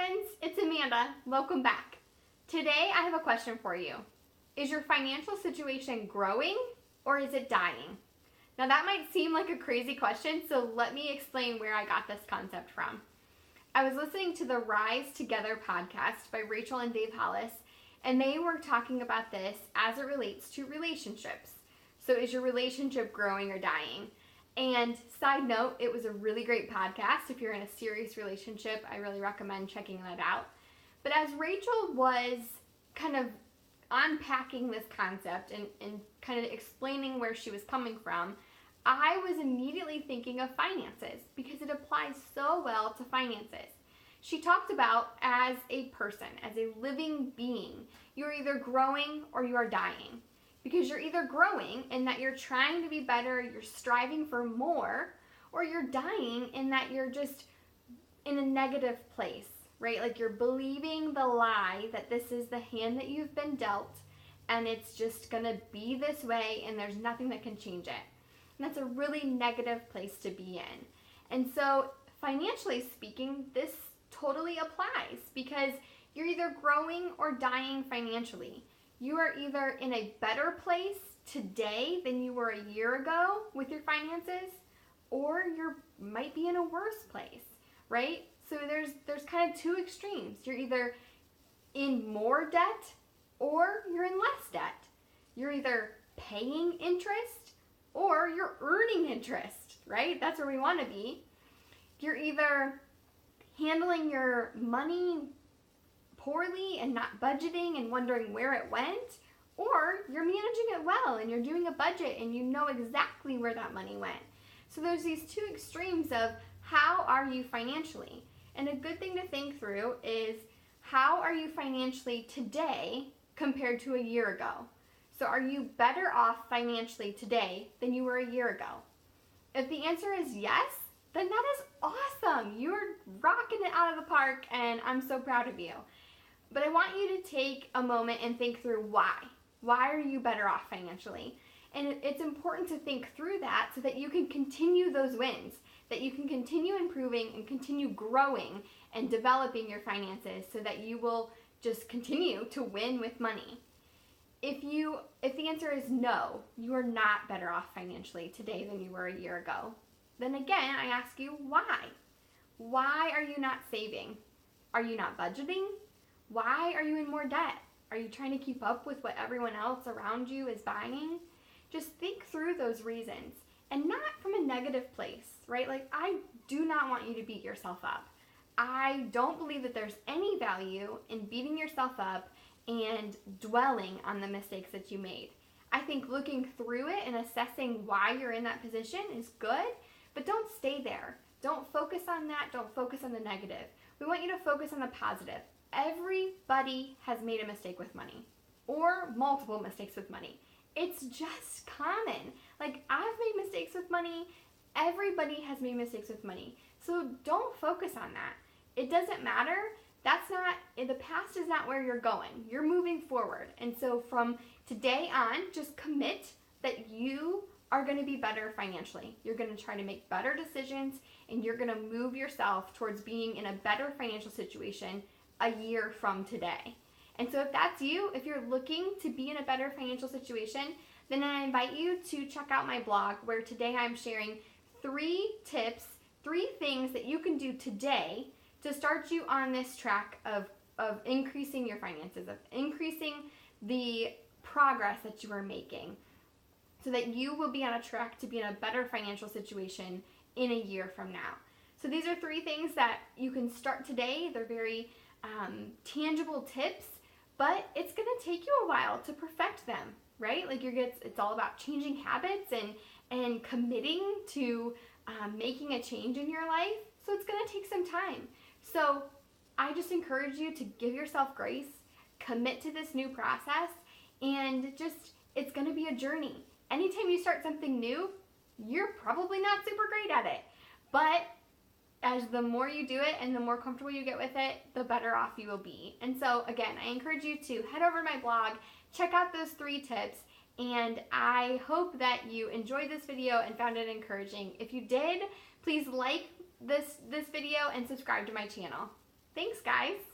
friends, it's Amanda. Welcome back. Today I have a question for you. Is your financial situation growing or is it dying? Now that might seem like a crazy question, so let me explain where I got this concept from. I was listening to the Rise Together podcast by Rachel and Dave Hollis, and they were talking about this as it relates to relationships. So is your relationship growing or dying? And side note, it was a really great podcast. If you're in a serious relationship, I really recommend checking that out. But as Rachel was kind of unpacking this concept and kind of explaining where she was coming from, I was immediately thinking of finances because it applies so well to finances. She talked about as a person, as a living being, you're either growing or you are dying. Because you're either growing in that you're trying to be better, you're striving for more, or you're dying in that you're just in a negative place, right? Like you're believing the lie that this is the hand that you've been dealt and it's just gonna be this way and there's nothing that can change it. And that's a really negative place to be in. And so financially speaking, this totally applies because you're either growing or dying financially. You are either in a better place today than you were a year ago with your finances, or you might be in a worse place, right? So there's kind of two extremes. You're either in more debt or you're in less debt. You're either paying interest or you're earning interest, right? That's where we want to be. You're either handling your money poorly and not budgeting and wondering where it went, or you're managing it well and you're doing a budget and you know exactly where that money went. So there's these two extremes of how are you financially? And a good thing to think through is how are you financially today compared to a year ago? So are you better off financially today than you were a year ago? If the answer is yes, then that is awesome. You're rocking it out of the park and I'm so proud of you. But I want you to take a moment and think through why. Why are you better off financially? And it's important to think through that so that you can continue those wins, that you can continue improving and continue growing and developing your finances so that you will just continue to win with money. If the answer is no, you are not better off financially today than you were a year ago, then again, I ask you why? Why are you not saving? Are you not budgeting? Why are you in more debt? Are you trying to keep up with what everyone else around you is buying? Just think through those reasons and not from a negative place, right? Like I do not want you to beat yourself up. I don't believe that there's any value in beating yourself up and dwelling on the mistakes that you made. I think looking through it and assessing why you're in that position is good, but don't stay there. Don't focus on that. Don't focus on the negative. We want you to focus on the positive. Everybody has made a mistake with money or multiple mistakes with money. It's just common. Like I've made mistakes with money. Everybody has made mistakes with money. So don't focus on that. It doesn't matter. The past is not where you're going. You're moving forward. And so from today on, just commit that you are going to be better financially. You're going to try to make better decisions and you're going to move yourself towards being in a better financial situation a year from today. And so if that's you, if you're looking to be in a better financial situation, then I invite you to check out my blog where today I'm sharing 3 tips, 3 things that you can do today to start you on this track of increasing your finances, of increasing the progress that you are making so that you will be on a track to be in a better financial situation in a year from now. So these are 3 things that you can start today. They're very tangible tips, but it's going to take you a while to perfect them, right? Like it's all about changing habits and committing to making a change in your life. So it's going to take some time. So I just encourage you to give yourself grace, commit to this new process, and it's going to be a journey. Anytime you start something new, you're probably not super great at it, but as the more you do it and the more comfortable you get with it, the better off you will be. And so again, I encourage you to head over to my blog, check out those 3 tips, and I hope that you enjoyed this video and found it encouraging. If you did, please like this video and subscribe to my channel. Thanks, guys.